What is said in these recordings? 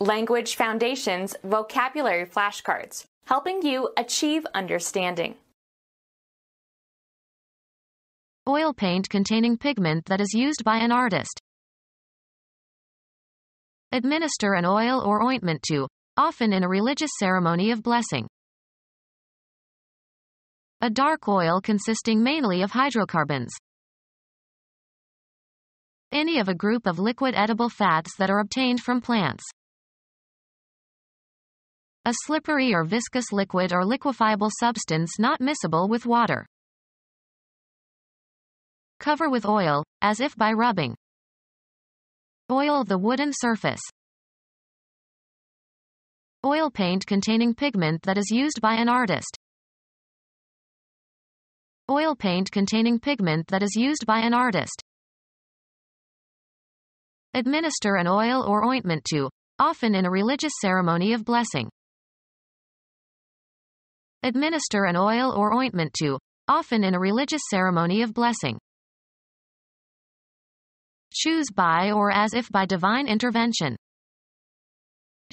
Language Foundations Vocabulary Flashcards, helping you achieve understanding. Oil paint containing pigment that is used by an artist. Administer an oil or ointment to, often in a religious ceremony of blessing. A dark oil consisting mainly of hydrocarbons. Any of a group of liquid edible fats that are obtained from plants. A slippery or viscous liquid or liquefiable substance not miscible with water. Cover with oil, as if by rubbing. Oil the wooden surface. Oil paint containing pigment that is used by an artist. Oil paint containing pigment that is used by an artist. Administer an oil or ointment to, often in a religious ceremony of blessing. Administer an oil or ointment to, often in a religious ceremony of blessing. Choose by or as if by divine intervention.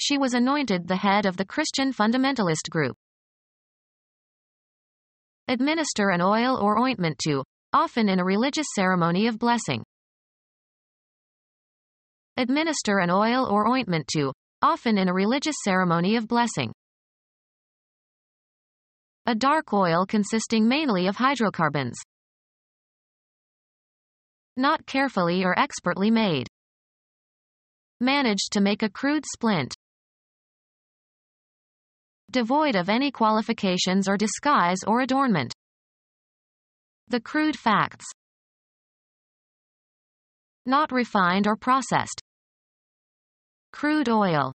She was anointed the head of the Christian fundamentalist group. Administer an oil or ointment to, often in a religious ceremony of blessing. Administer an oil or ointment to, often in a religious ceremony of blessing. A dark oil consisting mainly of hydrocarbons. Not carefully or expertly made. Managed to make a crude splint. Devoid of any qualifications or disguise or adornment. The crude facts. Not refined or processed. Crude oil.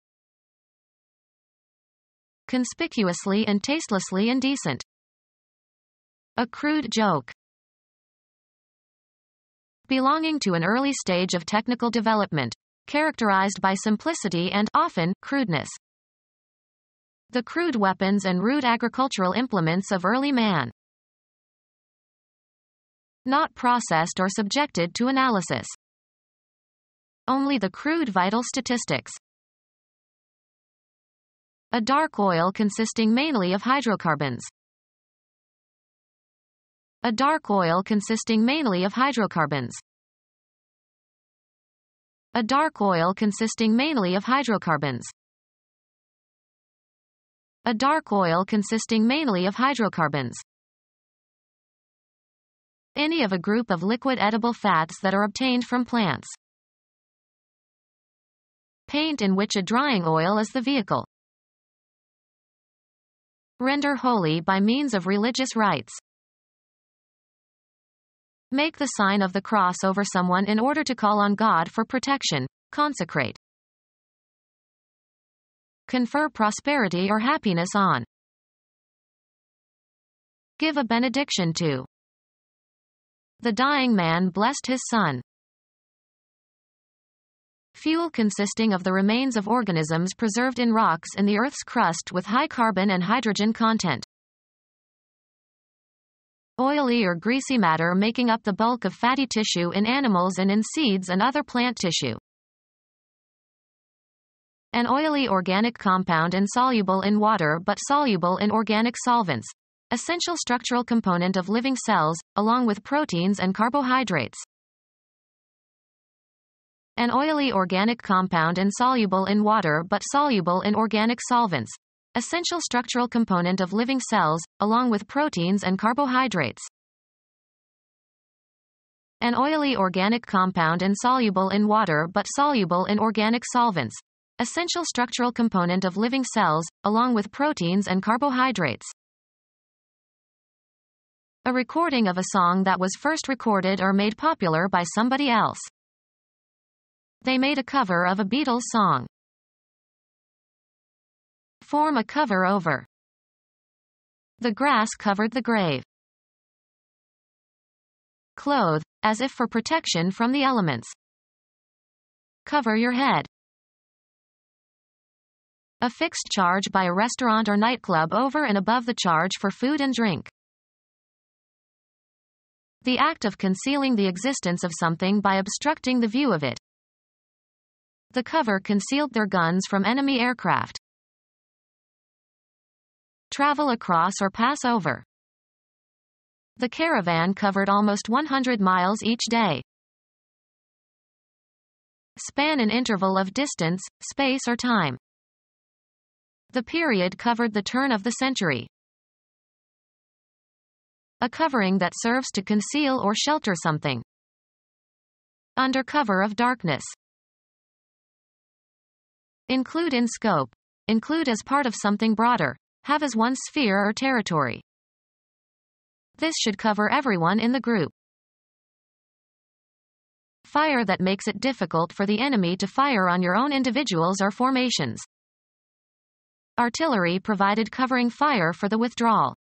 Conspicuously and tastelessly indecent. A crude joke. Belonging to an early stage of technical development, characterized by simplicity and, often, crudeness. The crude weapons and rude agricultural implements of early man. Not processed or subjected to analysis. Only the crude vital statistics. A dark oil consisting mainly of hydrocarbons. A dark oil consisting mainly of hydrocarbons. A dark oil consisting mainly of hydrocarbons. A dark oil consisting mainly of hydrocarbons. Any of a group of liquid edible fats that are obtained from plants. Paint in which a drying oil is the vehicle. Render holy by means of religious rites. Make the sign of the cross over someone in order to call on God for protection. Consecrate. Confer prosperity or happiness on. Give a benediction to. The dying man blessed his son. Fuel consisting of the remains of organisms preserved in rocks in the Earth's crust with high carbon and hydrogen content. Oily or greasy matter making up the bulk of fatty tissue in animals and in seeds and other plant tissue. An oily organic compound insoluble in water but soluble in organic solvents. Essential structural component of living cells, along with proteins and carbohydrates. An oily organic compound insoluble in water but soluble in organic solvents. Essential structural component of living cells, along with proteins and carbohydrates. An oily organic compound insoluble in water but soluble in organic solvents. Essential structural component of living cells, along with proteins and carbohydrates. A recording of a song that was first recorded or made popular by somebody else. They made a cover of a Beatles song. Form a cover over. The grass covered the grave. Clothe, as if for protection from the elements. Cover your head. A fixed charge by a restaurant or nightclub over and above the charge for food and drink. The act of concealing the existence of something by obstructing the view of it. The cover concealed their guns from enemy aircraft. Travel across or pass over. The caravan covered almost 100 miles each day. Span an interval of distance, space or time. The period covered the turn of the century. A covering that serves to conceal or shelter something. Under cover of darkness. Include in scope. Include as part of something broader. Have as one sphere or territory. This should cover everyone in the group. Fire that makes it difficult for the enemy to fire on your own individuals or formations. Artillery provided covering fire for the withdrawal.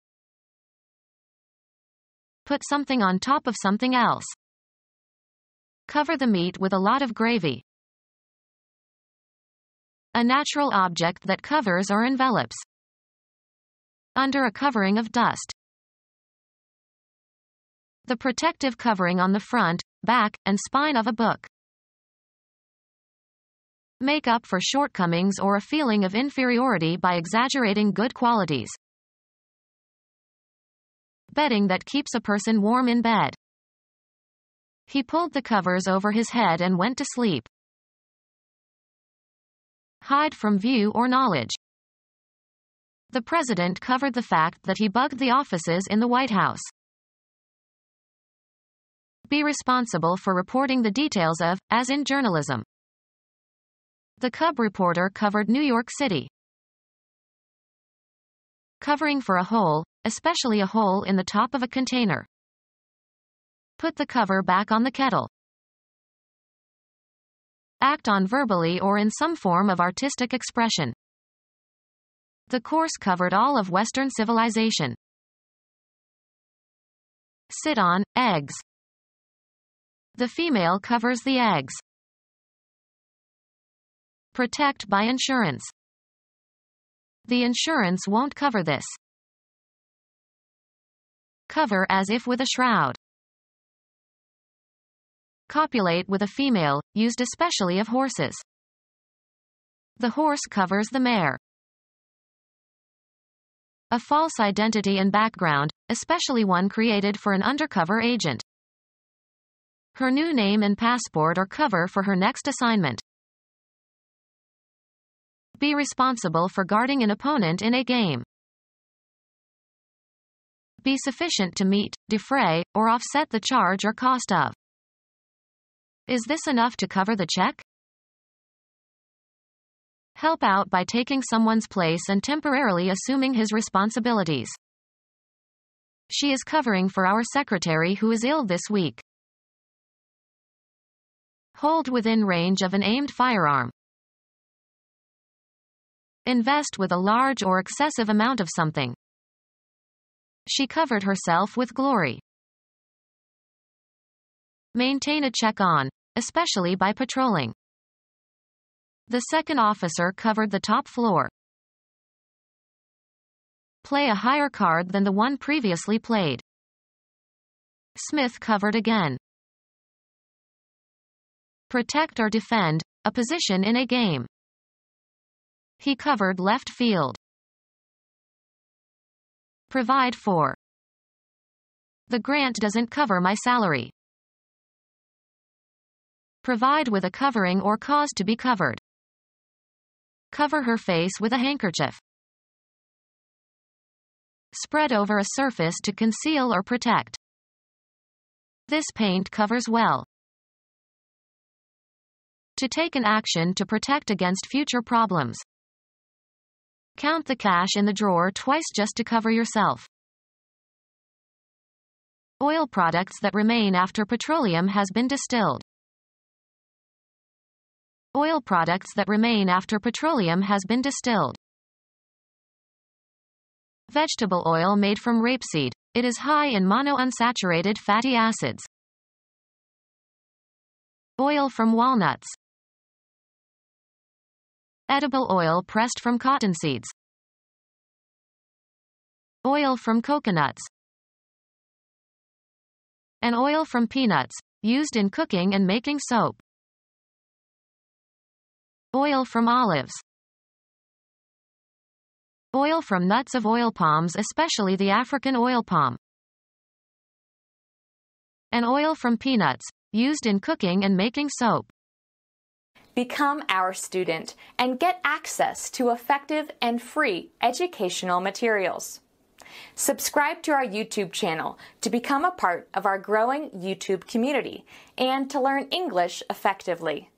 Put something on top of something else. Cover the meat with a lot of gravy. A natural object that covers or envelops. Under a covering of dust. The protective covering on the front, back, and spine of a book. Make up for shortcomings or a feeling of inferiority by exaggerating good qualities. Bedding that keeps a person warm in bed. He pulled the covers over his head and went to sleep. Hide from view or knowledge. The president covered the fact that he bugged the offices in the White House. Be responsible for reporting the details of, as in journalism. The Cub reporter covered New York City. Covering for a hole, especially a hole in the top of a container. Put the cover back on the kettle. Act on verbally or in some form of artistic expression. The course covered all of Western civilization. Sit on, eggs. The female covers the eggs. Protect by insurance. The insurance won't cover this. Cover as if with a shroud. Copulate with a female, used especially of horses. The horse covers the mare. A false identity and background, especially one created for an undercover agent. Her new name and passport or cover for her next assignment. Be responsible for guarding an opponent in a game. Be sufficient to meet, defray, or offset the charge or cost of. Is this enough to cover the check? Help out by taking someone's place and temporarily assuming his responsibilities. She is covering for our secretary who is ill this week. Hold within range of an aimed firearm. Invest with a large or excessive amount of something. She covered herself with glory. Maintain a check on, especially by patrolling. The second officer covered the top floor. Play a higher card than the one previously played. Smith covered again. Protect or defend, a position in a game. He covered left field. Provide for. The grant doesn't cover my salary. Provide with a covering or cause to be covered. Cover her face with a handkerchief. Spread over a surface to conceal or protect. This paint covers well. To take an action to protect against future problems. Count the cash in the drawer twice just to cover yourself. Oil products that remain after petroleum has been distilled. Oil products that remain after petroleum has been distilled. Vegetable oil made from rapeseed. It is high in monounsaturated fatty acids. Oil from walnuts. Edible oil pressed from cottonseeds. Oil from coconuts. And oil from peanuts, used in cooking and making soap. Oil from olives. Oil from nuts of oil palms, especially the African oil palm. And oil from peanuts, used in cooking and making soap. Become our student and get access to effective and free educational materials. Subscribe to our YouTube channel to become a part of our growing YouTube community and to learn English effectively.